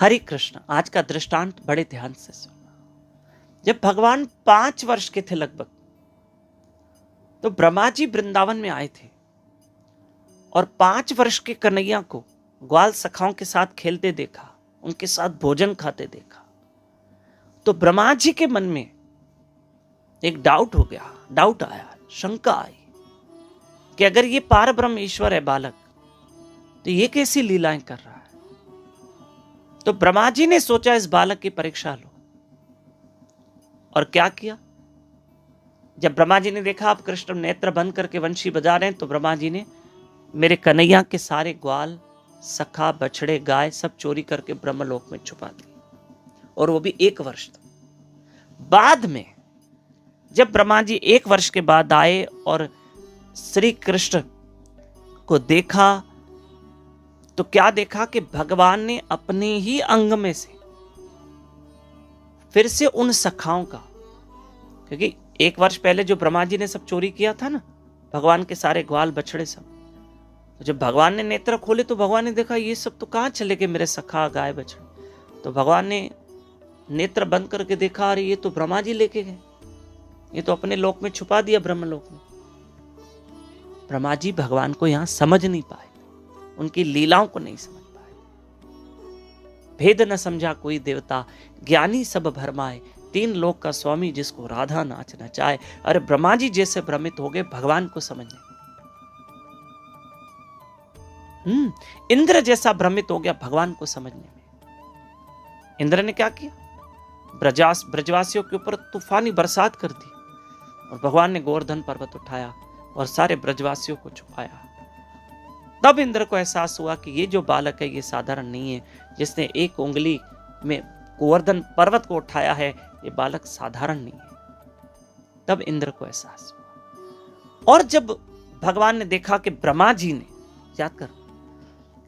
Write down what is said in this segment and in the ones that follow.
हरे कृष्ण। आज का दृष्टांत बड़े ध्यान से सुनना। जब भगवान 5 वर्ष के थे लगभग, तो ब्रह्मा जी वृंदावन में आए थे और 5 वर्ष के कन्हैया को ग्वाल सखाओं के साथ खेलते देखा, उनके साथ भोजन खाते देखा। तो ब्रह्मा जी के मन में एक डाउट आया, शंका आई कि अगर ये पार ब्रह्म ईश्वर है बालक, तो ये कैसी लीलाएं कर रहा है। तो ब्रह्मा जी ने सोचा इस बालक की परीक्षा लो, और क्या किया। जब ब्रह्मा जी ने देखा अब कृष्ण नेत्र बंद करके वंशी बजा रहे हैं, तो ब्रह्मा जी ने मेरे कन्हैया के सारे ग्वाल, सखा, बछड़े, गाय सब चोरी करके ब्रह्मलोक में छुपा दिए, और वो भी 1 वर्ष तक। बाद में जब ब्रह्मा जी 1 वर्ष के बाद आए और श्री कृष्ण को देखा, तो क्या देखा कि भगवान ने अपने ही अंग में से फिर से उन सखाओं का, क्योंकि 1 वर्ष पहले जो ब्रह्मा जी ने सब चोरी किया था ना, भगवान के सारे ग्वाल बछड़े सब, तो जब भगवान ने नेत्र खोले तो भगवान ने देखा ये सब तो कहां चले गए मेरे सखा, गाय, बछड़े। तो भगवान ने नेत्र बंद करके देखा, अरे ये तो ब्रह्मा जी लेके गए, ये तो अपने लोक में छुपा दिया, ब्रह्मलोक में। ब्रह्मा जी भगवान को यहां समझ नहीं पाए, उनकी लीलाओं को नहीं समझ पाए। भेद न समझा कोई देवता, ज्ञानी सब भरमाए, 3 लोक का स्वामी जिसको राधा नाच नचाए। अरे ब्रह्मा जी जैसे भ्रमित हो गए भगवान को समझने में। इंद्र जैसा भ्रमित हो गया भगवान को समझने में। इंद्र ने क्या किया, ब्रजवासियों के ऊपर तूफानी बरसात कर दी, और भगवान ने गोवर्धन पर्वत उठाया और सारे ब्रजवासियों को छुपाया। तब इंद्र को एहसास हुआ कि ये जो बालक है ये साधारण नहीं है, जिसने 1 उंगली में गोवर्धन पर्वत को उठाया है, ये बालक साधारण नहीं है। तब इंद्र को एहसास हुआ। और जब भगवान ने देखा कि ब्रह्मा जी ने, याद कर,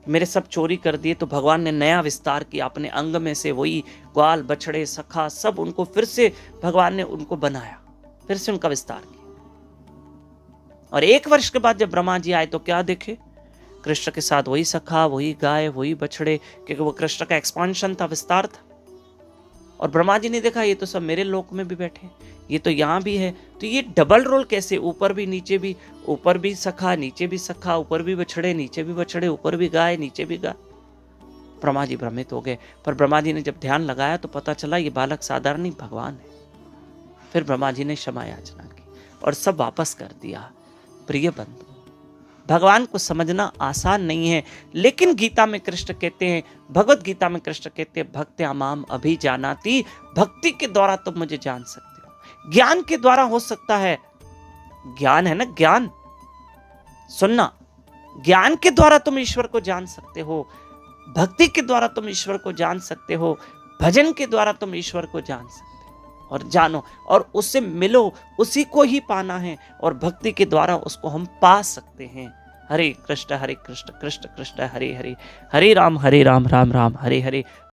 मेरे सब चोरी कर दिए, तो भगवान ने नया विस्तार किया अपने अंग में से, वही ग्वाल, बछड़े, सखा सब उनको फिर से भगवान ने उनको बनाया, फिर से उनका विस्तार किया। और 1 वर्ष के बाद जब ब्रह्मा जी आए तो क्या देखे, कृष्ण के साथ वही सखा, वही गाय, वही बछड़े, क्योंकि वो कृष्ण का एक्सपांशन था, विस्तार था। और ब्रह्मा जी ने देखा ये तो सब मेरे लोक में भी बैठे, ये तो यहां भी है, तो ये डबल रोल कैसे, ऊपर भी नीचे भी, ऊपर भी सखा नीचे भी सखा, ऊपर भी बछड़े नीचे भी बछड़े, ऊपर भी गाय नीचे भी गाय। ब्रह्मा जी भ्रमित हो गए। पर ब्रह्मा जी ने जब ध्यान लगाया तो पता चला ये बालक साधारण नहीं, भगवान है। फिर ब्रह्मा जी ने क्षमा याचना की और सब वापस कर दिया। प्रिय बंधु, भगवान को समझना आसान नहीं है, लेकिन गीता में कृष्ण कहते हैं, भगवत गीता में कृष्ण कहते हैं, भक्त्या माम अभिजानाति, भक्ति के द्वारा तुम मुझे जान सकते हो। ज्ञान के द्वारा हो सकता है, ज्ञान है ना, ज्ञान सुनना, ज्ञान के द्वारा तुम ईश्वर को जान सकते हो, भक्ति के द्वारा तुम ईश्वर को जान सकते हो, भजन के द्वारा तुम ईश्वर को जान सकते हो। और जानो और उससे मिलो, उसी को ही पाना है, और भक्ति के द्वारा उसको हम पा सकते हैं। हरे कृष्ण कृष्ण कृष्ण हरे हरे, हरे राम राम राम हरे हरे।